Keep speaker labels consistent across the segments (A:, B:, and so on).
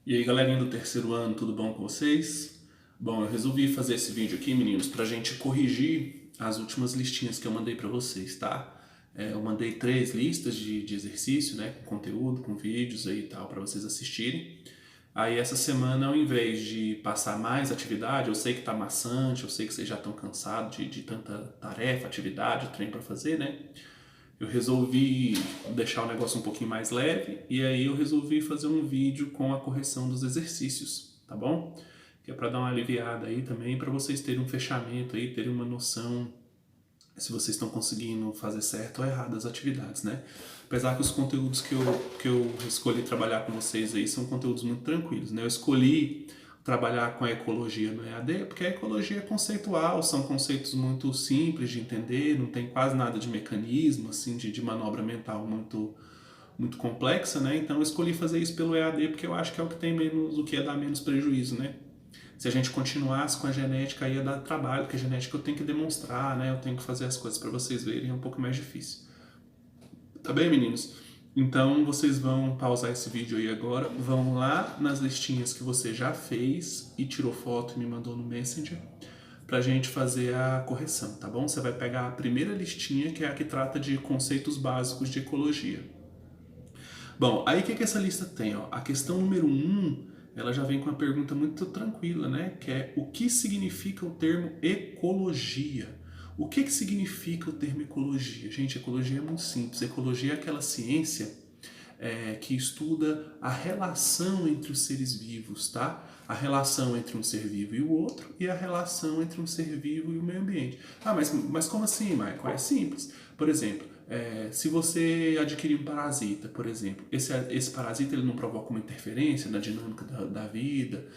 A: E aí, galerinha do terceiro ano, tudo bom com vocês? Bom, eu resolvi fazer esse vídeo aqui, meninos, pra gente corrigir as últimas listinhas que eu mandei pra vocês, tá? Eu mandei 3 listas de exercício, né, com conteúdo, com vídeos aí e tal, pra vocês assistirem. Aí essa semana, ao invés de passar mais atividade, eu sei que tá maçante, eu sei que vocês já estão cansados de tanta tarefa, atividade, trem pra fazer, né? Eu resolvi deixar o negócio um pouquinho mais leve e aí eu resolvi fazer um vídeo com a correção dos exercícios, tá bom? Que é para dar uma aliviada aí também, para vocês terem um fechamento aí, terem uma noção se vocês estão conseguindo fazer certo ou errado as atividades, né? Apesar que os conteúdos que eu escolhi trabalhar com vocês aí são conteúdos muito tranquilos, né? Eu escolhi trabalhar com a ecologia no EAD, porque a ecologia é conceitual, são conceitos muito simples de entender, não tem quase nada de mecanismo, assim, de manobra mental muito complexa, né? Então eu escolhi fazer isso pelo EAD porque eu acho que é o que tem menos, o que ia dar menos prejuízo, né? Se a gente continuasse com a genética, ia dar trabalho, porque a genética eu tenho que demonstrar, né? Eu tenho que fazer as coisas para vocês verem, é um pouco mais difícil. Tá bem, meninos? Então vocês vão pausar esse vídeo aí agora, vão lá nas listinhas que você já fez e tirou foto e me mandou no Messenger pra gente fazer a correção, tá bom? Você vai pegar a primeira listinha, que é a que trata de conceitos básicos de ecologia. Bom, aí o que essa lista tem? Ó? A questão número 1, ela já vem com uma pergunta muito tranquila, né? Que é o que significa o termo ecologia? O que significa o termo ecologia? Gente, ecologia é muito simples. Ecologia é aquela ciência que estuda a relação entre os seres vivos, tá? A relação entre um ser vivo e o outro e a relação entre um ser vivo e o meio ambiente. Ah, mas como assim, Michael? É simples. Por exemplo, se você adquirir um parasita, por exemplo, esse parasita ele não provoca uma interferência na dinâmica da vida,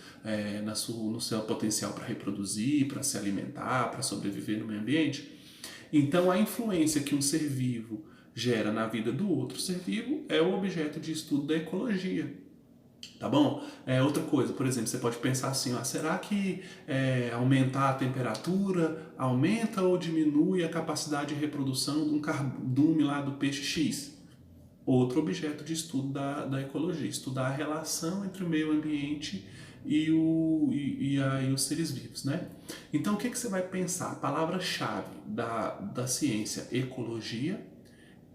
A: no seu potencial para reproduzir, para se alimentar, para sobreviver no meio ambiente? Então, a influência que um ser vivo gera na vida do outro ser vivo é o objeto de estudo da ecologia. Tá bom? Outra coisa, por exemplo, você pode pensar assim, ó, será que aumentar a temperatura aumenta ou diminui a capacidade de reprodução de um cardume lá do peixe X? Outro objeto de estudo da ecologia, estudar a relação entre o meio ambiente e os seres vivos, né? Então, o que você vai pensar? A palavra-chave da ciência ecologia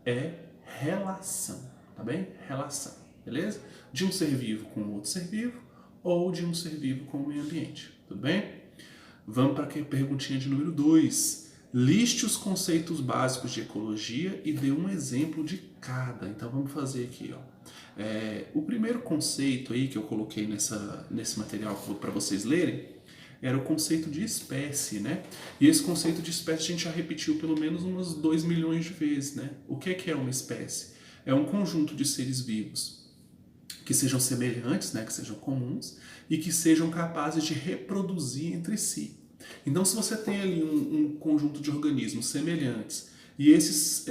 A: é relação, tá bem? Relação, beleza? De um ser vivo com outro ser vivo ou de um ser vivo com o meio ambiente, tudo bem? Vamos para a perguntinha de número 2. Liste os conceitos básicos de ecologia e dê um exemplo de cada. Então vamos fazer aqui, ó. O primeiro conceito aí que eu coloquei nesse material para vocês lerem era o conceito de espécie, né? E esse conceito de espécie a gente já repetiu pelo menos umas 2 milhões de vezes, né? O que é uma espécie? É um conjunto de seres vivos que sejam semelhantes, né? Que sejam comuns e que sejam capazes de reproduzir entre si. Então, se você tem ali um conjunto de organismos semelhantes e esses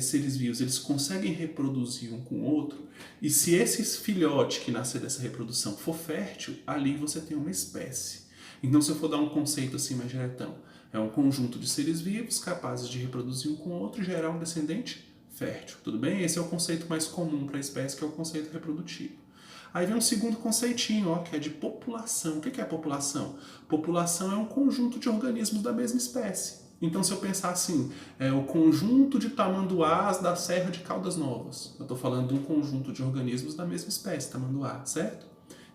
A: seres vivos eles conseguem reproduzir um com o outro, e se esse filhote que nascer dessa reprodução for fértil, ali você tem uma espécie. Então, se eu for dar um conceito assim mais diretão, é um conjunto de seres vivos capazes de reproduzir um com o outro e gerar um descendente fértil, tudo bem? Esse é o conceito mais comum para a espécie, que é o conceito reprodutivo. Aí vem um segundo conceitinho, ó, que é de população. O que é população? População é um conjunto de organismos da mesma espécie. Então, se eu pensar assim, o conjunto de tamanduás da Serra de Caldas Novas. Eu estou falando de um conjunto de organismos da mesma espécie, tamanduá, certo?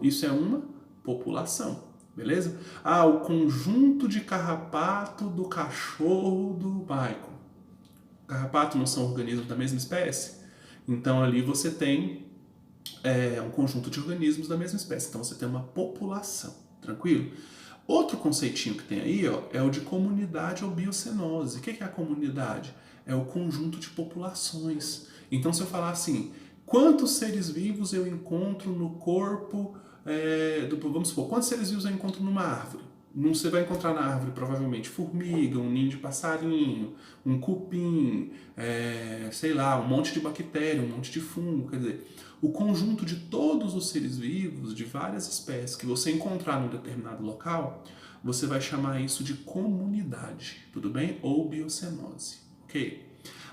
A: Isso é uma população, beleza? Ah, o conjunto de carrapato do cachorro do Michael. Carrapato não são organismos da mesma espécie? Então, ali você tem um conjunto de organismos da mesma espécie. Então você tem uma população, tranquilo? Outro conceitinho que tem aí, ó, é o de comunidade ou biocenose. O que é a comunidade? É o conjunto de populações. Então se eu falar assim, quantos seres vivos eu encontro no corpo, vamos supor, quantos seres vivos eu encontro numa árvore? Você vai encontrar na árvore provavelmente formiga, um ninho de passarinho, um cupim, sei lá, um monte de bactéria, um monte de fungo, quer dizer, o conjunto de todos os seres vivos, de várias espécies que você encontrar num determinado local, você vai chamar isso de comunidade, tudo bem? Ou biocenose, ok?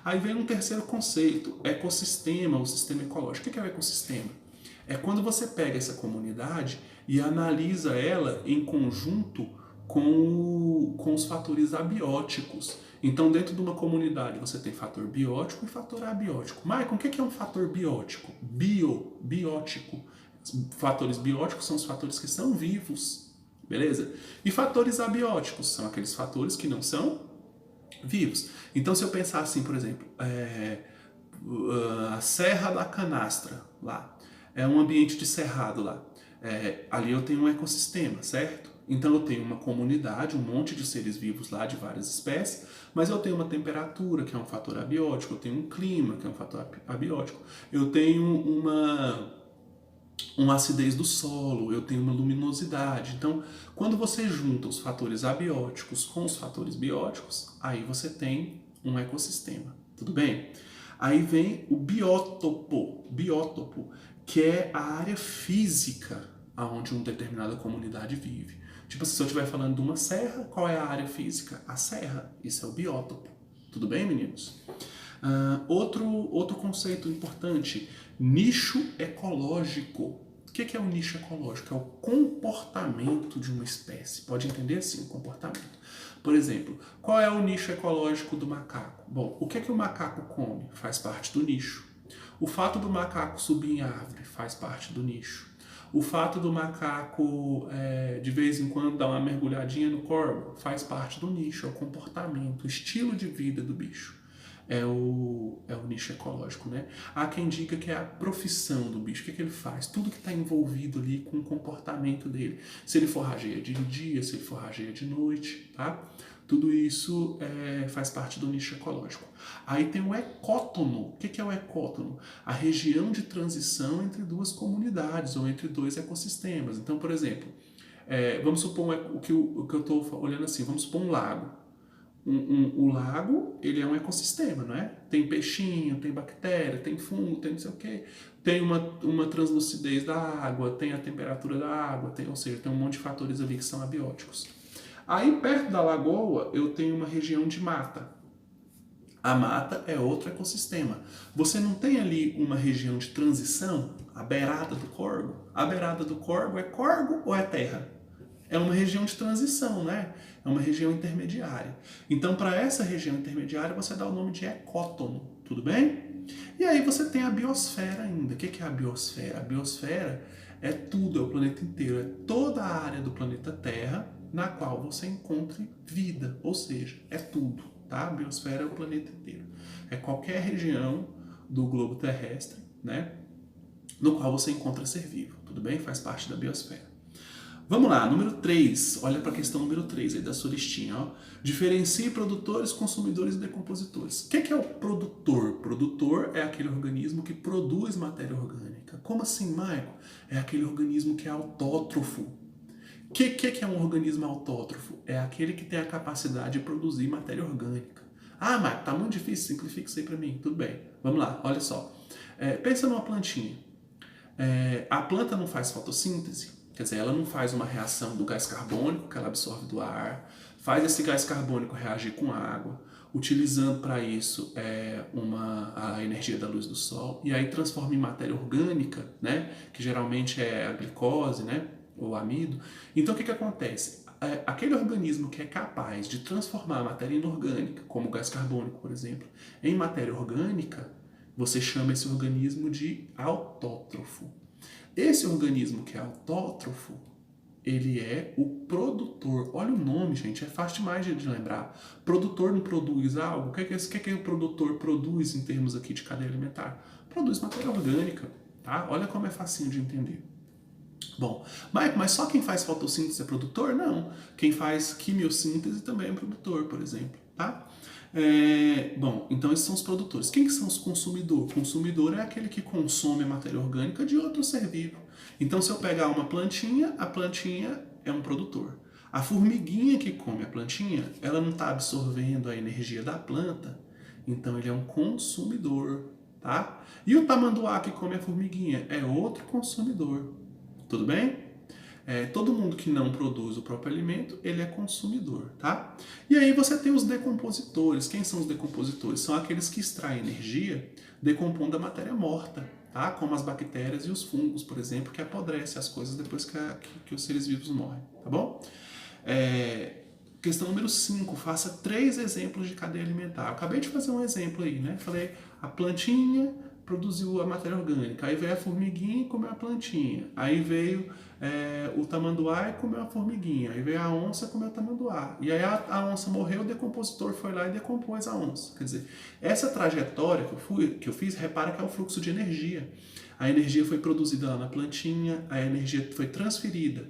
A: Aí vem um terceiro conceito, ecossistema ou sistema ecológico. O que é o ecossistema? É quando você pega essa comunidade e analisa ela em conjunto com os fatores abióticos. Então, dentro de uma comunidade, você tem fator biótico e fator abiótico. Maicon, o que é um fator biótico? Biótico. Fatores bióticos são os fatores que são vivos, beleza? E fatores abióticos são aqueles fatores que não são vivos. Então, se eu pensar assim, por exemplo, a Serra da Canastra, lá, é um ambiente de cerrado lá. Ali eu tenho um ecossistema, certo? Então eu tenho uma comunidade, um monte de seres vivos lá de várias espécies, mas eu tenho uma temperatura, que é um fator abiótico, eu tenho um clima, que é um fator abiótico, eu tenho uma acidez do solo, eu tenho uma luminosidade. Então, quando você junta os fatores abióticos com os fatores bióticos, aí você tem um ecossistema, tudo bem? Aí vem o biótopo, que é a área física onde uma determinada comunidade vive. Tipo, se eu estiver falando de uma serra, qual é a área física? A serra, isso é o biótopo. Tudo bem, meninos? Outro conceito importante, nicho ecológico. O que é o nicho ecológico? É o comportamento de uma espécie. Pode entender assim, o comportamento. Por exemplo, qual é o nicho ecológico do macaco? Bom, o que o macaco come? Faz parte do nicho. O fato do macaco subir em árvore faz parte do nicho. O fato do macaco, de vez em quando, dar uma mergulhadinha no corvo faz parte do nicho, é o comportamento, o estilo de vida do bicho. É o nicho ecológico, né? Há quem diga que é a profissão do bicho, o que ele faz? Tudo que está envolvido ali com o comportamento dele. Se ele forrageia de dia, se ele forrageia de noite, tá? Tudo isso faz parte do nicho ecológico. Aí tem o ecótono. O que é o ecótono? A região de transição entre duas comunidades ou entre dois ecossistemas. Então, por exemplo, vamos supor o que eu estou olhando assim, vamos supor um lago. O lago, ele é um ecossistema, não é? Tem peixinho, tem bactéria, tem fungo, tem não sei o quê. Tem uma translucidez da água, tem a temperatura da água, ou seja, tem um monte de fatores ali que são abióticos. Aí, perto da lagoa, eu tenho uma região de mata. A mata é outro ecossistema. Você não tem ali uma região de transição, a beirada do corgo? A beirada do corgo é corgo ou é terra? É uma região de transição, né? É uma região intermediária. Então, para essa região intermediária, você dá o nome de ecótono, tudo bem? E aí você tem a biosfera ainda. O que é a biosfera? A biosfera é tudo, é o planeta inteiro, é toda a área do planeta Terra na qual você encontre vida, ou seja, é tudo, tá? A biosfera é o planeta inteiro. É qualquer região do globo terrestre, né? No qual você encontra ser vivo, tudo bem? Faz parte da biosfera. Vamos lá, número 3. Olha para a questão número 3 aí da sua listinha. Ó. Diferencie produtores, consumidores e decompositores. O que é o produtor? Produtor é aquele organismo que produz matéria orgânica. Como assim, Maicon? É aquele organismo que é autótrofo. O que é um organismo autótrofo? É aquele que tem a capacidade de produzir matéria orgânica. Ah, Maicon, tá muito difícil, simplifica isso aí para mim. Tudo bem, vamos lá, olha só. Pensa numa plantinha. A planta não faz fotossíntese. Quer dizer, ela não faz uma reação do gás carbônico que ela absorve do ar, faz esse gás carbônico reagir com água, utilizando para isso a energia da luz do sol, e aí transforma em matéria orgânica, né, que geralmente é a glicose, né, ou amido. Então o que acontece? Aquele organismo que é capaz de transformar a matéria inorgânica, como o gás carbônico, por exemplo, em matéria orgânica, você chama esse organismo de autótrofo. Esse organismo que é autótrofo, ele é o produtor. Olha o nome, gente, é fácil demais de lembrar. Produtor não produz algo? O que o produtor produz em termos aqui de cadeia alimentar? Produz matéria orgânica, tá? Olha como é facinho de entender. Bom, mas só quem faz fotossíntese é produtor? Não. Quem faz quimiossíntese também é produtor, por exemplo, tá? Bom, então esses são os produtores. Quem que são os consumidores? O consumidor é aquele que consome a matéria orgânica de outro ser vivo. Então, se eu pegar uma plantinha, a plantinha é um produtor. A formiguinha que come a plantinha, ela não está absorvendo a energia da planta, então ele é um consumidor, tá? E o tamanduá que come a formiguinha é outro consumidor, tudo bem? Todo mundo que não produz o próprio alimento, ele é consumidor, tá? E aí você tem os decompositores. Quem são os decompositores? São aqueles que extraem energia decompondo a matéria morta. tá? Como as bactérias e os fungos, por exemplo, que apodrecem as coisas depois que os seres vivos morrem, tá bom? Questão número 5, faça 3 exemplos de cadeia alimentar. Eu acabei de fazer um exemplo aí, né? Falei, a plantinha produziu a matéria orgânica, aí veio a formiguinha e comeu a plantinha, aí veio o tamanduá e comeu a formiguinha, aí veio a onça e comeu o tamanduá, e aí a onça morreu, o decompositor foi lá e decompôs a onça. Quer dizer, essa trajetória que eu fiz, repara que é o fluxo de energia. A energia foi produzida lá na plantinha, a energia foi transferida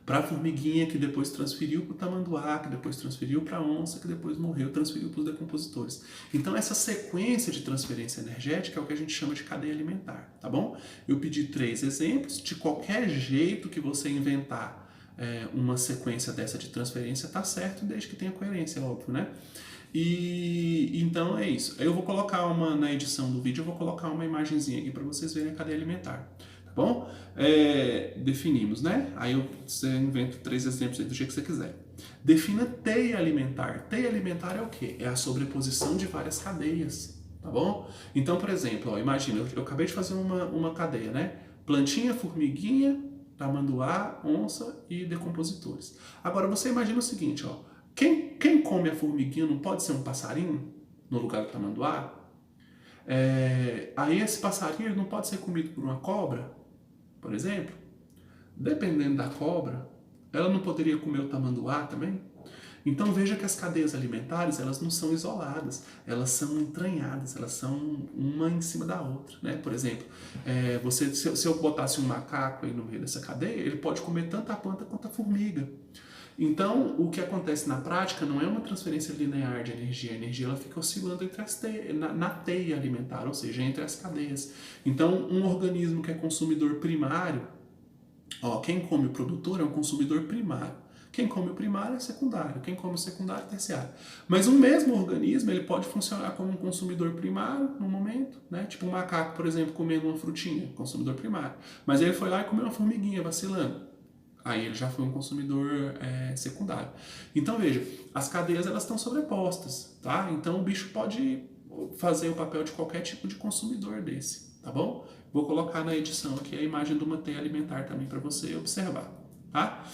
A: para a formiguinha, que depois transferiu para o tamanduá, que depois transferiu para a onça, que depois morreu, transferiu para os decompositores. Então essa sequência de transferência energética é o que a gente chama de cadeia alimentar, tá bom? Eu pedi 3 exemplos, de qualquer jeito que você inventar uma sequência dessa de transferência tá certo, desde que tenha coerência, óbvio, né? E então é isso. Eu vou colocar na edição do vídeo, eu vou colocar uma imagenzinha aqui para vocês verem a cadeia alimentar. Tá bom? Definimos, né? Aí você inventa 3 exemplos aí do jeito que você quiser. Defina teia alimentar. Teia alimentar é o quê? É a sobreposição de várias cadeias, tá bom? Então, por exemplo, ó, imagina, eu acabei de fazer uma cadeia, né? Plantinha, formiguinha, tamanduá, onça e decompositores. Agora, você imagina o seguinte, ó. Quem come a formiguinha não pode ser um passarinho no lugar do tamanduá? Aí esse passarinho não pode ser comido por uma cobra, por exemplo? Dependendo da cobra, ela não poderia comer o tamanduá também? Então veja que as cadeias alimentares, elas não são isoladas, elas são entranhadas, elas são uma em cima da outra, né? Por exemplo, se eu botasse um macaco aí no meio dessa cadeia, ele pode comer tanto a planta quanto a formiga. Então, o que acontece na prática não é uma transferência linear de energia. A energia ela fica oscilando entre na teia alimentar, ou seja, entre as cadeias. Então, um organismo que é consumidor primário, quem come o produtor é um consumidor primário. Quem come o primário é secundário, quem come o secundário é terciário. Mas um mesmo organismo ele pode funcionar como um consumidor primário no momento, né? Tipo um macaco, por exemplo, comendo uma frutinha, consumidor primário. Mas ele foi lá e comeu uma formiguinha vacilando. Aí ele já foi um consumidor secundário. Então veja, as cadeias elas estão sobrepostas, tá? Então o bicho pode fazer o papel de qualquer tipo de consumidor desse, tá bom? Vou colocar na edição aqui a imagem de uma teia alimentar também para você observar, tá?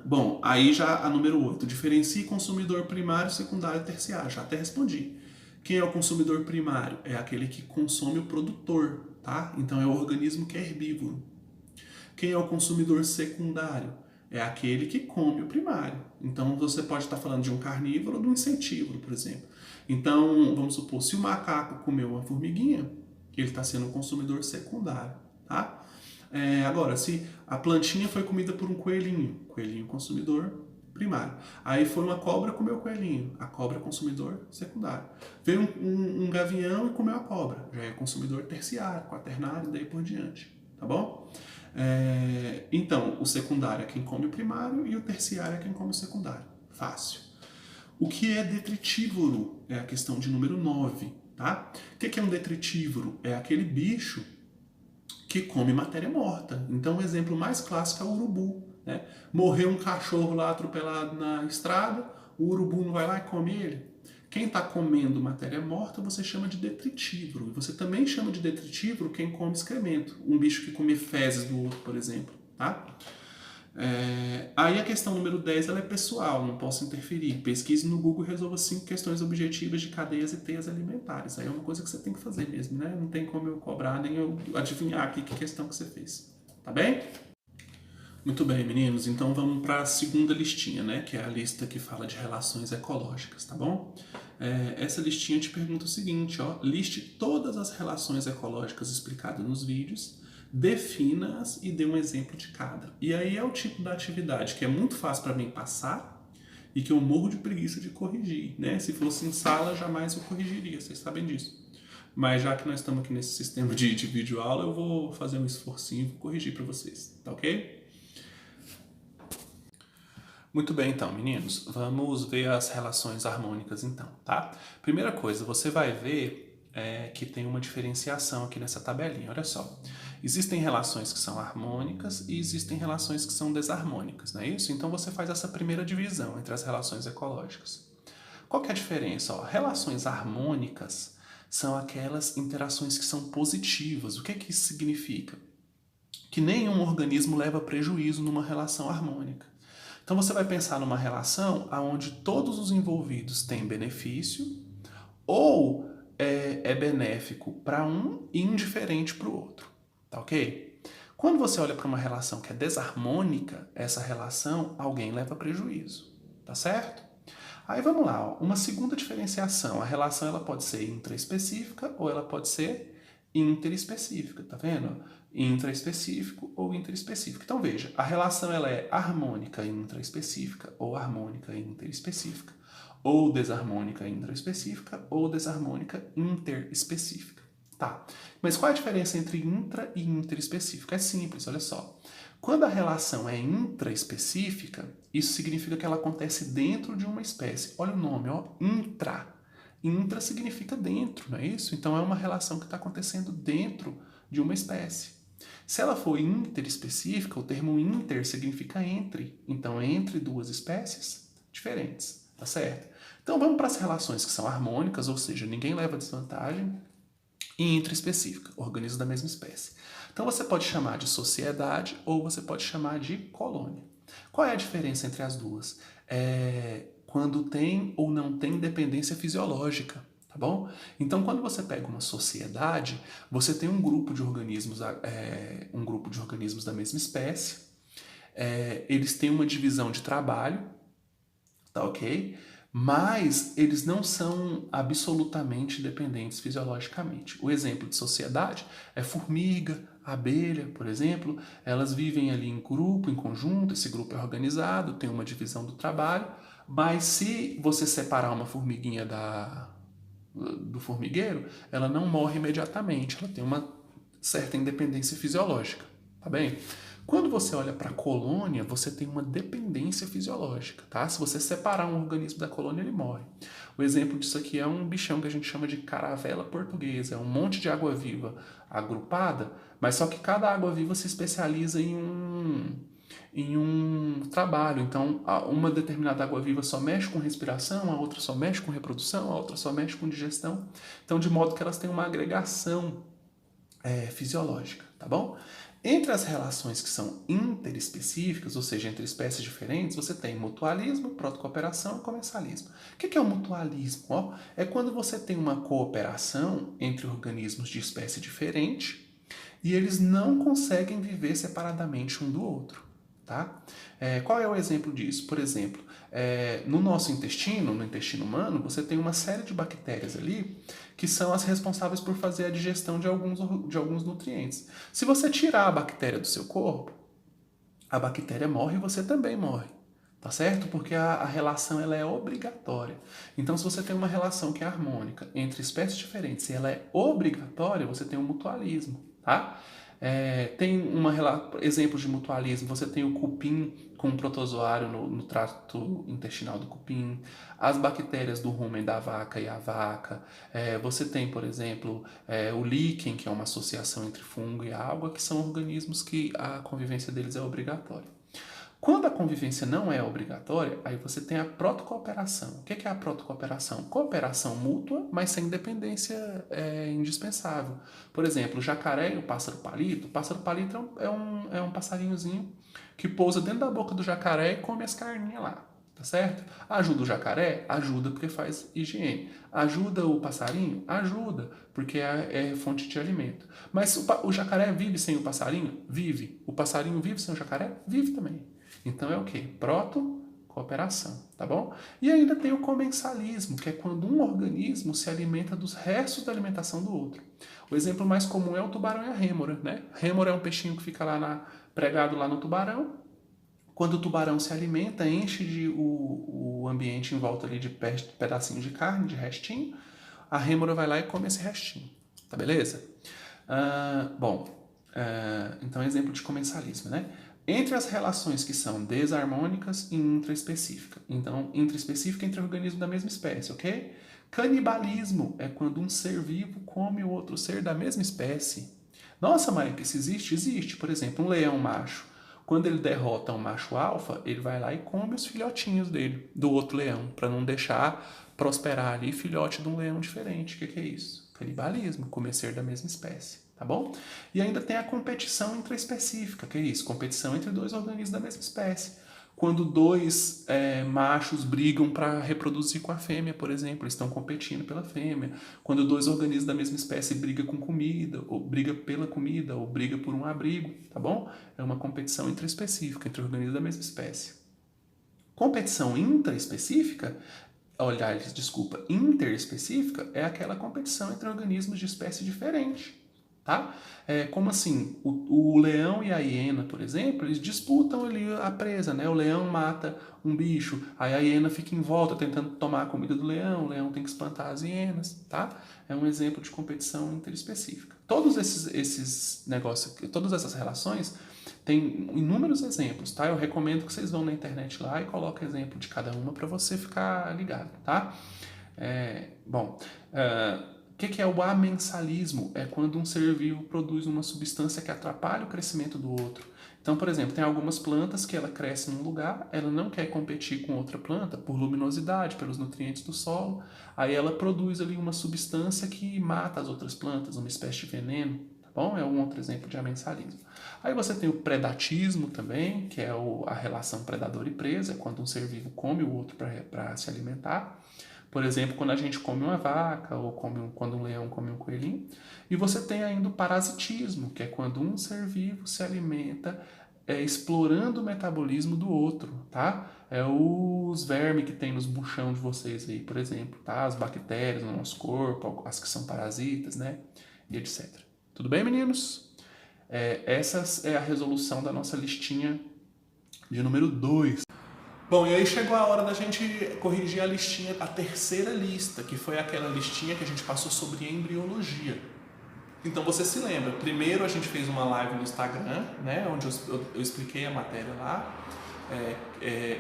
A: Bom, aí já a número 8, diferencie consumidor primário, secundário e terciário. Já até respondi. Quem é o consumidor primário? É aquele que consome o produtor, tá? Então é o organismo que é herbívoro. Quem é o consumidor secundário? É aquele que come o primário. Então você pode estar falando de um carnívoro ou de um insetívoro, por exemplo. Então, vamos supor, se o macaco comeu uma formiguinha, ele está sendo um consumidor secundário, tá? Agora, se a plantinha foi comida por um coelhinho, coelhinho consumidor primário. Aí foi uma cobra e comeu o coelhinho, a cobra é consumidor secundário. Veio um gavião e comeu a cobra, já é consumidor terciário, quaternário e daí por diante, tá bom? Então, o secundário é quem come o primário e o terciário é quem come o secundário. Fácil. O que é detritívoro? É a questão de número 9, tá? O que é um detritívoro? É aquele bicho que come matéria morta. Então, o exemplo mais clássico é o urubu, né? Morreu um cachorro lá atropelado na estrada, o urubu não vai lá e come ele. Quem está comendo matéria morta você chama de detritívoro. E você também chama de detritívoro quem come excremento. Um bicho que come fezes do outro, por exemplo, tá? Aí a questão número 10 ela é pessoal, não posso interferir. Pesquise no Google e resolva 5 questões objetivas de cadeias e teias alimentares. Aí é uma coisa que você tem que fazer mesmo, né? Não tem como eu cobrar nem eu adivinhar aqui que questão que você fez. Tá bem? Muito bem, meninos. Então vamos para a segunda listinha, né? Que é a lista que fala de relações ecológicas, tá bom? Essa listinha te pergunta o seguinte, ó. Liste todas as relações ecológicas explicadas nos vídeos, defina-as e dê um exemplo de cada. E aí é o tipo da atividade que é muito fácil para mim passar e que eu morro de preguiça de corrigir, né? Se fosse em sala, jamais eu corrigiria, vocês sabem disso. Mas já que nós estamos aqui nesse sistema de vídeo aula, eu vou fazer um esforcinho e vou corrigir para vocês, tá ok? Muito bem, então, meninos, vamos ver as relações harmônicas, então, tá? Primeira coisa, você vai ver que tem uma diferenciação aqui nessa tabelinha, olha só. Existem relações que são harmônicas e existem relações que são desarmônicas, não é isso? Então você faz essa primeira divisão entre as relações ecológicas. Qual que é a diferença? Relações harmônicas são aquelas interações que são positivas. O que é que isso significa? Que nenhum organismo leva prejuízo numa relação harmônica. Então você vai pensar numa relação onde todos os envolvidos têm benefício ou é benéfico para um e indiferente para o outro, tá ok? Quando você olha para uma relação que é desarmônica, essa relação alguém leva prejuízo, tá certo? Aí vamos lá, ó, uma segunda diferenciação, a relação ela pode ser intraespecífica ou ela pode ser interespecífica, tá vendo? Intraespecífico ou interespecífico. Então veja, a relação ela é harmônica intraespecífica ou harmônica interespecífica, ou desarmônica intraespecífica ou desarmônica interespecífica. Tá, mas qual é a diferença entre intra e interespecífica? É simples, olha só. Quando a relação é intraespecífica, isso significa que ela acontece dentro de uma espécie. Olha o nome, ó, intra. Intra significa dentro, não é isso? Então é uma relação que está acontecendo dentro de uma espécie. Se ela for interespecífica, o termo inter significa entre. Então, entre duas espécies diferentes, tá certo? Então vamos para as relações que são harmônicas, ou seja, ninguém leva desvantagem, e intraespecífica, organismos da mesma espécie. Então você pode chamar de sociedade ou você pode chamar de colônia. Qual é a diferença entre as duas? Quando tem ou não tem dependência fisiológica, tá bom? Então quando você pega uma sociedade, você tem um grupo de organismos da mesma espécie, eles têm uma divisão de trabalho, tá ok? Mas eles não são absolutamente dependentes fisiologicamente. O exemplo de sociedade é formiga, abelha, por exemplo, elas vivem ali em grupo, em conjunto, esse grupo é organizado, tem uma divisão do trabalho, mas se você separar uma formiguinha do formigueiro, ela não morre imediatamente, ela tem uma certa independência fisiológica, tá bem? Quando você olha para a colônia, você tem uma dependência fisiológica, tá? Se você separar um organismo da colônia, ele morre. O exemplo disso aqui é um bichão que a gente chama de caravela portuguesa, é um monte de água-viva agrupada, mas só que cada água-viva se especializa em um trabalho. Então, uma determinada água-viva só mexe com respiração, a outra só mexe com reprodução, a outra só mexe com digestão. Então, de modo que elas têm uma agregação fisiológica, tá bom? Entre as relações que são interespecíficas, ou seja, entre espécies diferentes, você tem mutualismo, protocooperação e comensalismo. O que é o mutualismo? Ó, é quando você tem uma cooperação entre organismos de espécie diferente e eles não conseguem viver separadamente um do outro. Tá? Qual é o exemplo disso? Por exemplo, no nosso intestino, no intestino humano, você tem uma série de bactérias ali que são as responsáveis por fazer a digestão de alguns nutrientes. Se você tirar a bactéria do seu corpo, a bactéria morre e você também morre. Tá certo? Porque a relação ela é obrigatória. Então, se você tem uma relação que é harmônica entre espécies diferentes e ela é obrigatória, você tem um mutualismo. Tá? Tem exemplos de mutualismo, você tem o cupim com um protozoário no trato intestinal do cupim, as bactérias do rumen da vaca e a vaca, você tem, por exemplo, o líquen, que é uma associação entre fungo e água, que são organismos que a convivência deles é obrigatória. Quando a convivência não é obrigatória, aí você tem a protocooperação. O que é a protocooperação? Cooperação mútua, mas sem dependência indispensável. Por exemplo, o jacaré e o pássaro palito. O pássaro palito é um passarinhozinho que pousa dentro da boca do jacaré e come as carninhas lá. Tá certo? Ajuda o jacaré? Ajuda porque faz higiene. Ajuda o passarinho? Ajuda, porque é fonte de alimento. Mas o jacaré vive sem o passarinho? Vive. O passarinho vive sem o jacaré? Vive também. Então é o quê? Protocooperação, tá bom? E ainda tem o comensalismo, que é quando um organismo se alimenta dos restos da alimentação do outro. O exemplo mais comum é o tubarão e a rêmora, né? Rêmora é um peixinho que fica lá pregado lá no tubarão. Quando o tubarão se alimenta, enche o ambiente em volta ali de pedacinhos de carne, de restinho. A rêmora vai lá e come esse restinho, tá beleza? Então exemplo de comensalismo, né? Entre as relações que são desarmônicas e intraespecíficas. Então, intraespecífica entre organismos da mesma espécie, ok? Canibalismo é quando um ser vivo come o outro ser da mesma espécie. Nossa, Maria, que isso existe? Existe. Por exemplo, um leão macho. Quando ele derrota um macho alfa, ele vai lá e come os filhotinhos do outro leão, para não deixar prosperar ali filhote de um leão diferente. O que é isso? Canibalismo, comer ser da mesma espécie, tá bom? E ainda tem a competição intraespecífica, que é isso, competição entre dois organismos da mesma espécie. Quando dois machos brigam para reproduzir com a fêmea, por exemplo, eles estão competindo pela fêmea. Quando dois organismos da mesma espécie brigam com comida, ou briga pela comida, ou briga por um abrigo, tá bom? É uma competição intraespecífica entre organismos da mesma espécie. Competição intraespecífica, aliás, desculpa, interespecífica, é aquela competição entre organismos de espécie diferente. Tá? Como assim? O leão e a hiena, por exemplo, eles disputam ali a presa, né? O leão mata um bicho, aí a hiena fica em volta tentando tomar a comida do leão, o leão tem que espantar as hienas, tá? É um exemplo de competição interespecífica. Todos esses negócios, todas essas relações tem inúmeros exemplos, tá? Eu recomendo que vocês vão na internet lá e coloquem exemplo de cada uma para você ficar ligado, tá? O que é o amensalismo? É quando um ser vivo produz uma substância que atrapalha o crescimento do outro. Então, por exemplo, tem algumas plantas que ela cresce num lugar, ela não quer competir com outra planta por luminosidade, pelos nutrientes do solo, aí ela produz ali uma substância que mata as outras plantas, uma espécie de veneno, tá bom? É um outro exemplo de amensalismo. Aí você tem o predatismo também, que é a relação predador e presa, é quando um ser vivo come o outro para se alimentar. Por exemplo, quando a gente come uma vaca ou quando um leão come um coelhinho. E você tem ainda o parasitismo, que é quando um ser vivo se alimenta explorando o metabolismo do outro, tá? É os vermes que tem nos buchão de vocês aí, por exemplo, tá? As bactérias no nosso corpo, as que são parasitas, né? E etc. Tudo bem, meninos? Essa é a resolução da nossa listinha de número 2. Bom, e aí chegou a hora da gente corrigir a listinha, a terceira lista, que foi aquela listinha que a gente passou sobre embriologia. Então você se lembra, primeiro a gente fez uma live no Instagram, né, onde eu expliquei a matéria lá,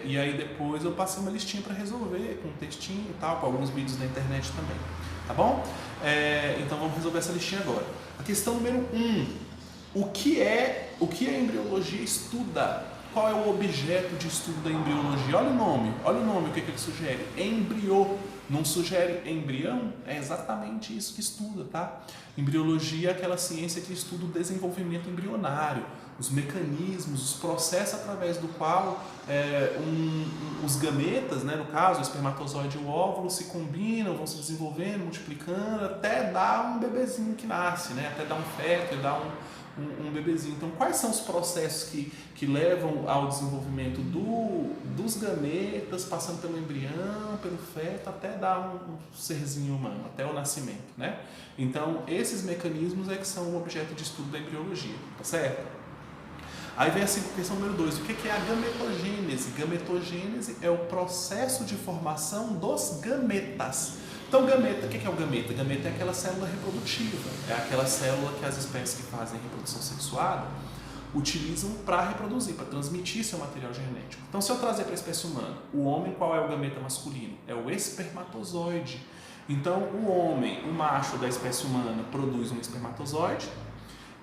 A: e aí depois eu passei uma listinha para resolver, com um textinho e tal, com alguns vídeos na internet também, tá bom? Então vamos resolver essa listinha agora. A questão número 1, o que a embriologia estuda? Qual é o objeto de estudo da embriologia? Olha o nome, o que ele sugere? Embriô. Não sugere embrião? É exatamente isso que estuda, tá? Embriologia é aquela ciência que estuda o desenvolvimento embrionário, os mecanismos, os processos através do qual os gametas, né, no caso, o espermatozoide e o óvulo, se combinam, vão se desenvolvendo, multiplicando, até dar um bebezinho que nasce, né? Até dar um feto e dar um bebezinho. Então, quais são os processos que levam ao desenvolvimento dos gametas, passando pelo embrião, pelo feto, até dar um serzinho humano, até o nascimento, né? Então, esses mecanismos é que são o objeto de estudo da embriologia, tá certo? Aí vem a questão número 2, o que é a gametogênese? Gametogênese é o processo de formação dos gametas. Então, gameta, o que é o gameta? Gameta é aquela célula reprodutiva, é aquela célula que as espécies que fazem reprodução sexuada utilizam para reproduzir, para transmitir seu material genético. Então, se eu trazer para a espécie humana, o homem, qual é o gameta masculino? É o espermatozoide. Então, o homem, o macho da espécie humana, produz um espermatozoide,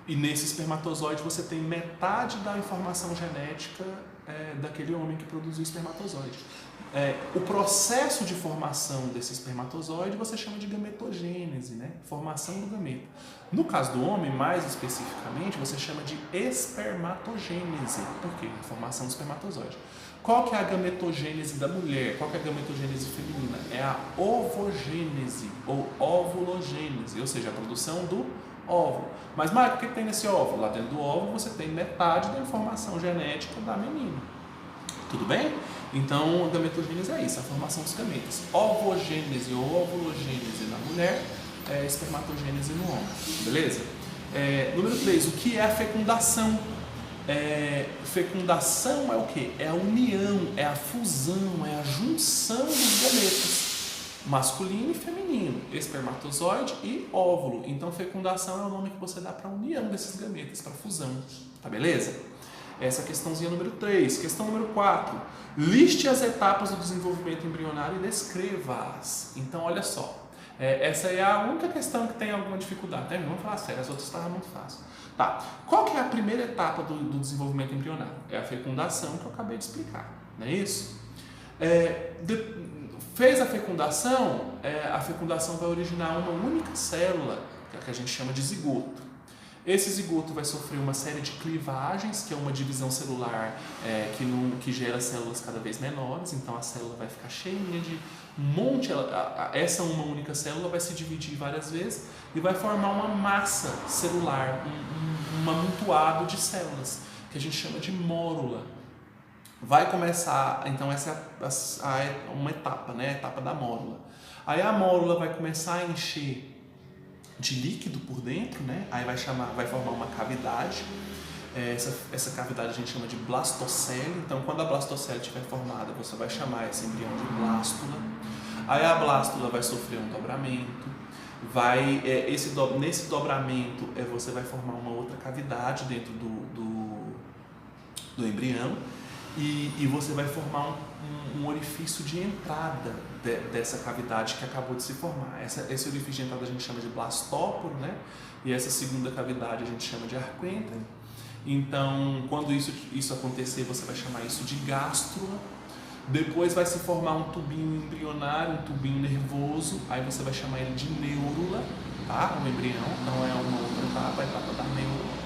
A: e nesse espermatozoide você tem metade da informação genética daquele homem que produziu o espermatozoide. O processo de formação desse espermatozoide você chama de gametogênese, né? Formação do gameta. No caso do homem, mais especificamente, você chama de espermatogênese. Por quê? Formação do espermatozoide. Qual que é a gametogênese da mulher? Qual que é a gametogênese feminina? É a ovogênese ou ovulogênese, ou seja, a produção do óvulo. Mas, Marco, o que tem nesse óvulo? Lá dentro do óvulo você tem metade da informação genética da menina. Tudo bem? Então, a gametogênese é isso, a formação dos gametas. Ovogênese ou ovulogênese na mulher, espermatogênese no homem. Beleza? Número 3, o que é a fecundação? Fecundação é o quê? É a união, é a fusão, é a junção dos gametas. Masculino e feminino, espermatozoide e óvulo. Então, fecundação é o nome que você dá para a união desses gametas, para a fusão. Tá beleza? Essa é a questãozinha número 3. Questão número 4. Liste as etapas do desenvolvimento embrionário e descreva-as. Então, olha só. Essa é a única questão que tem alguma dificuldade. Né? Vamos falar sério, as outras estavam muito fáceis. Tá. Qual que é a primeira etapa do desenvolvimento embrionário? É a fecundação que eu acabei de explicar. Não é isso? Fez a fecundação vai originar uma única célula, que a gente chama de zigoto. Esse zigoto vai sofrer uma série de clivagens, que é uma divisão celular que gera células cada vez menores, então a célula vai ficar cheinha de um monte, essa uma única célula vai se dividir várias vezes e vai formar uma massa celular, um amontoado de células, que a gente chama de mórula. Vai começar, então essa é uma etapa, né? A etapa da mórula. Aí a mórula vai começar a encher de líquido por dentro, né? Aí vai formar uma cavidade. Essa cavidade a gente chama de blastocele. Então, quando a blastocele estiver formada, você vai chamar esse embrião de blástula. Aí a blástula vai sofrer um dobramento. Nesse dobramento, você vai formar uma outra cavidade dentro do embrião. E você vai formar um orifício de entrada dessa cavidade que acabou de se formar. Esse orifício de entrada a gente chama de blastóporo, né? E essa segunda cavidade a gente chama de arquêntero. Então, quando isso acontecer, você vai chamar isso de gástrula. Depois vai se formar um tubinho embrionário, um tubinho nervoso, aí você vai chamar ele de neurula, tá? O embrião, não é uma outra etapa, a etapa da neurula.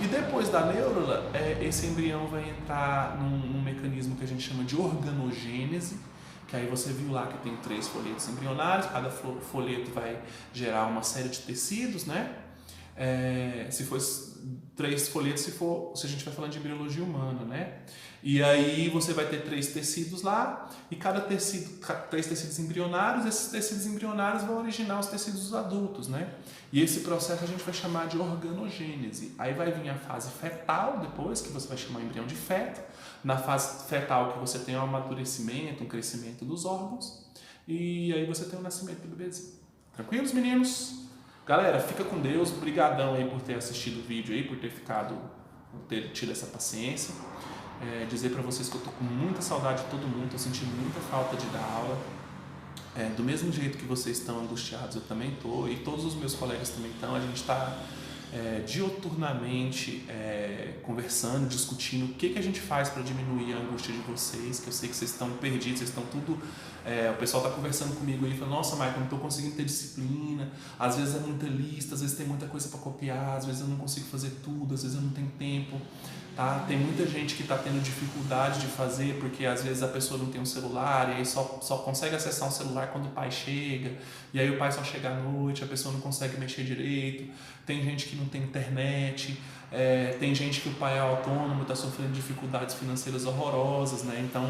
A: E depois da neurula, esse embrião vai entrar num mecanismo que a gente chama de organogênese, que aí você viu lá que tem 3 folhetos embrionários, cada folheto vai gerar uma série de tecidos, né? Se for 3 folhetos, se a gente vai falando de embriologia humana, né? E aí você vai ter 3 tecidos lá, e cada tecido, 3 tecidos embrionários, esses tecidos embrionários vão originar os tecidos dos adultos, né? E esse processo a gente vai chamar de organogênese. Aí vai vir a fase fetal depois, que você vai chamar de embrião de feto. Na fase fetal que você tem um amadurecimento, um crescimento dos órgãos, e aí você tem o nascimento do bebezinho. Tranquilos, meninos? Galera, fica com Deus, brigadão aí por ter assistido o vídeo aí, por ter tido essa paciência. Dizer para vocês que eu tô com muita saudade de todo mundo, tô sentindo muita falta de dar aula. Do mesmo jeito que vocês estão angustiados, eu também tô, e todos os meus colegas também estão. A gente está dioturnamente conversando, discutindo o que a gente faz para diminuir a angústia de vocês, que eu sei que vocês estão perdidos, vocês estão tudo... o pessoal está conversando comigo aí, falando, nossa, Michael, eu não estou conseguindo ter disciplina, às vezes é muita lista, às vezes tem muita coisa para copiar, às vezes eu não consigo fazer tudo, às vezes eu não tenho tempo. Tá? Tem muita gente que está tendo dificuldade de fazer porque às vezes a pessoa não tem um celular e aí só consegue acessar um celular quando o pai chega, e aí o pai só chega à noite, a pessoa não consegue mexer direito. Tem gente que não tem internet, tem gente que o pai é autônomo, está sofrendo dificuldades financeiras horrorosas, né? Então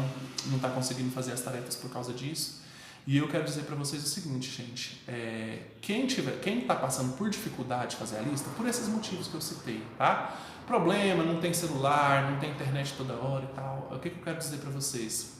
A: não está conseguindo fazer as tarefas por causa disso. E eu quero dizer para vocês o seguinte, gente, quem está passando por dificuldade de fazer a lista, por esses motivos que eu citei, tá? Problema, não tem celular, não tem internet toda hora e tal. O que eu quero dizer para vocês?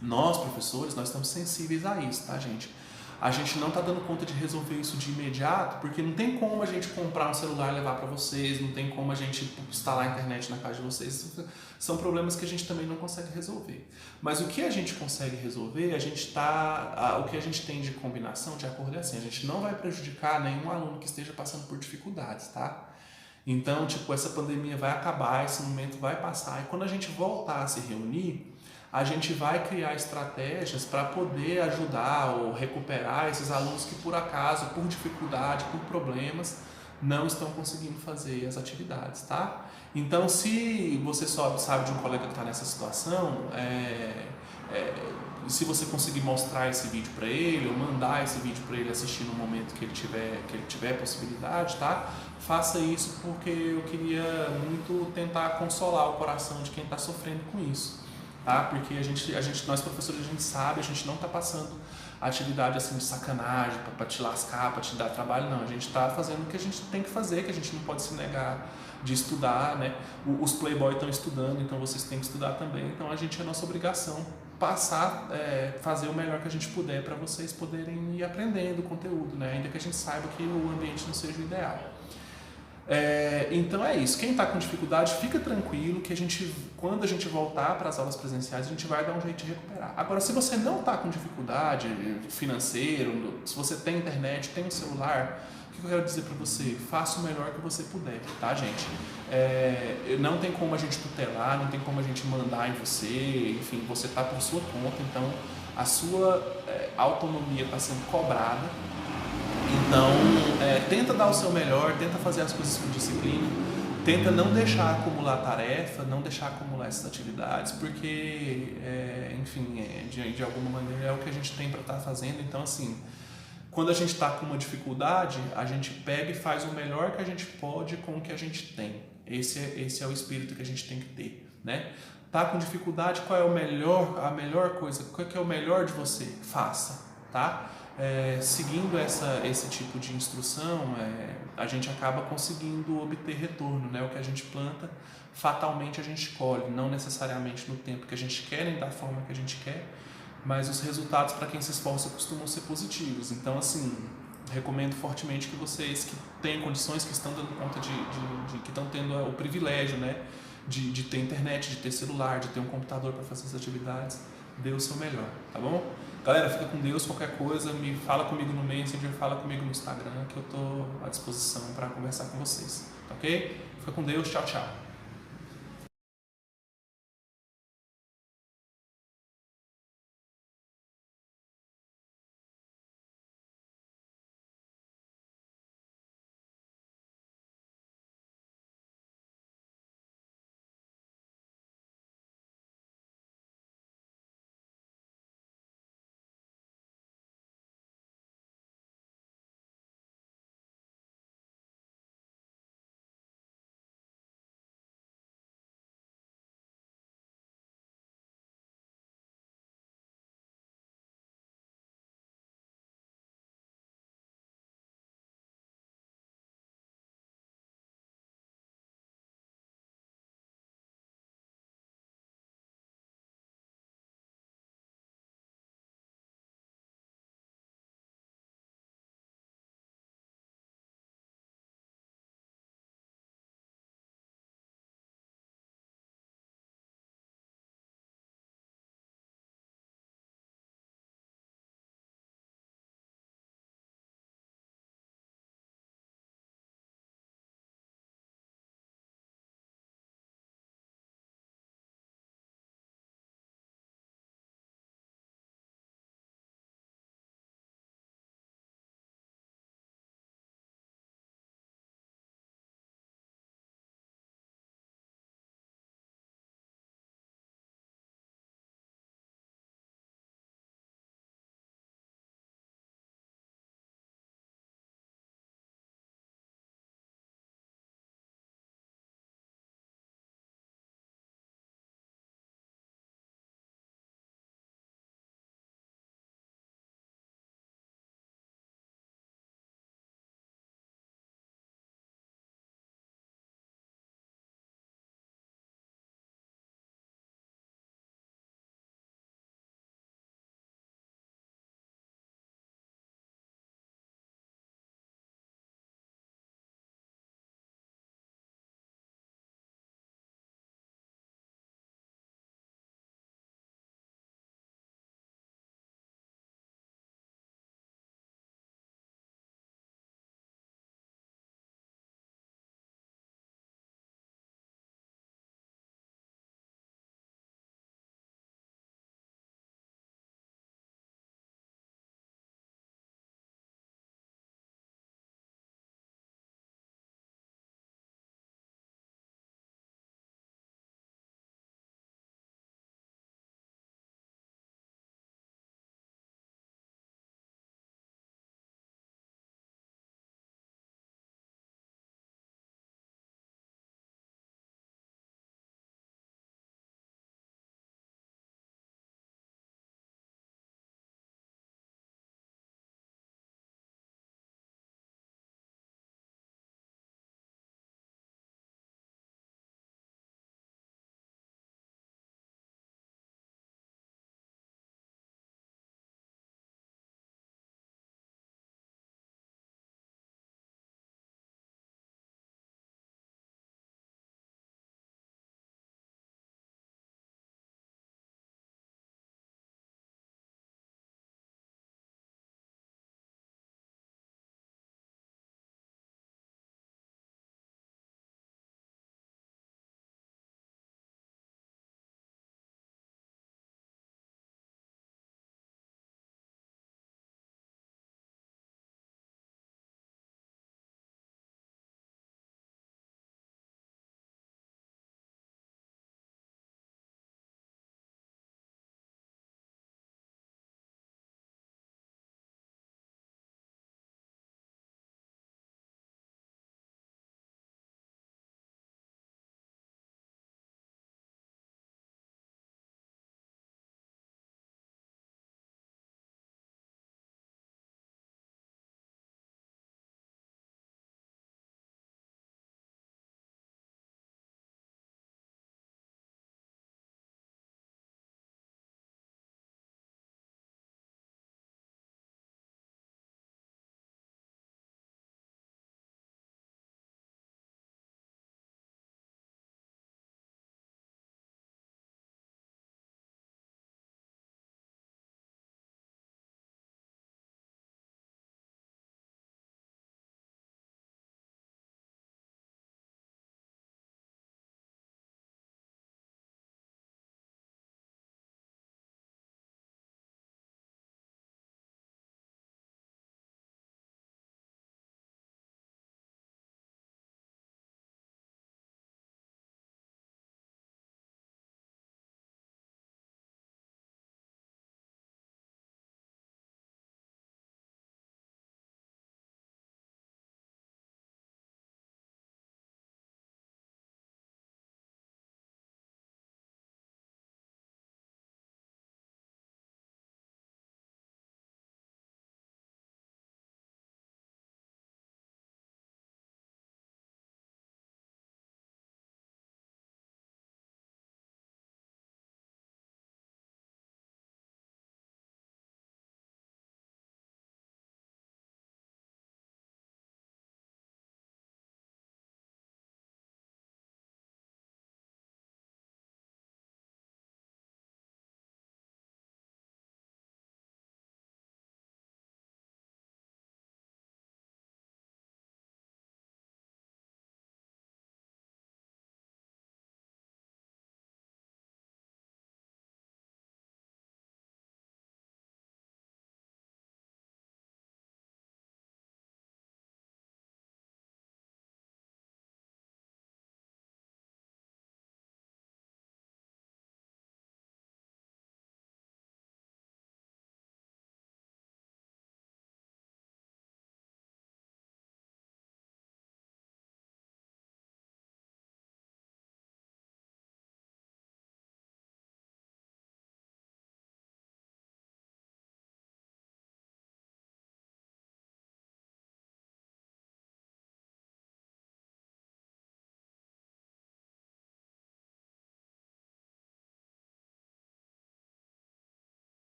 A: Nós, professores, nós estamos sensíveis a isso, tá, gente? A gente não está dando conta de resolver isso de imediato, porque não tem como a gente comprar um celular e levar para vocês, não tem como a gente instalar a internet na casa de vocês. São problemas que a gente também não consegue resolver. Mas o que a gente consegue resolver, o que a gente tem de combinação, de acordo é assim, a gente não vai prejudicar nenhum aluno que esteja passando por dificuldades, tá? Então, essa pandemia vai acabar, esse momento vai passar, e quando a gente voltar a se reunir, a gente vai criar estratégias para poder ajudar ou recuperar esses alunos que por acaso, por dificuldade, por problemas, não estão conseguindo fazer as atividades, tá? Então, se você sabe de um colega que está nessa situação, se você conseguir mostrar esse vídeo para ele ou mandar esse vídeo para ele assistir no momento que ele tiver possibilidade, tá? Faça isso, porque eu queria muito tentar consolar o coração de quem está sofrendo com isso. Tá? Porque nós professores, a gente sabe, a gente não está passando atividade assim de sacanagem para te lascar, para te dar trabalho, não. A gente está fazendo o que a gente tem que fazer, que a gente não pode se negar de estudar, né? Os playboys estão estudando, então vocês têm que estudar também. Então a gente é nossa obrigação fazer o melhor que a gente puder para vocês poderem ir aprendendo o conteúdo, né? Ainda que a gente saiba que o ambiente não seja o ideal. Então é isso, quem está com dificuldade, fica tranquilo que quando a gente voltar para as aulas presenciais, a gente vai dar um jeito de recuperar. Agora, se você não está com dificuldade financeira, se você tem internet, tem um celular, o que eu quero dizer para você? Faça o melhor que você puder, tá, gente? Não tem como a gente tutelar, não tem como a gente mandar em você, enfim, você está por sua conta, então a sua autonomia está sendo cobrada. Então, tenta dar o seu melhor, tenta fazer as coisas com disciplina, tenta não deixar acumular tarefa, não deixar acumular essas atividades, porque, enfim, de alguma maneira é o que a gente tem para estar fazendo. Então, assim, quando a gente está com uma dificuldade, a gente pega e faz o melhor que a gente pode com o que a gente tem. Esse é o espírito que a gente tem que ter, né? Tá com dificuldade, qual é a melhor coisa, qual é o melhor de você? Faça, tá? Seguindo esse tipo de instrução, a gente acaba conseguindo obter retorno, né? O que a gente planta, fatalmente a gente colhe, não necessariamente no tempo que a gente quer, nem da forma que a gente quer, mas os resultados para quem se esforça costumam ser positivos. Então, assim, recomendo fortemente que vocês que têm condições, que estão dando conta que estão tendo o privilégio, né, de ter internet, de ter celular, de ter um computador para fazer as atividades, dê o seu melhor, tá bom? Galera, fica com Deus. Qualquer coisa, me fala comigo no Messenger, fala comigo no Instagram, que eu estou à disposição para conversar com vocês, ok? Fica com Deus, tchau, tchau.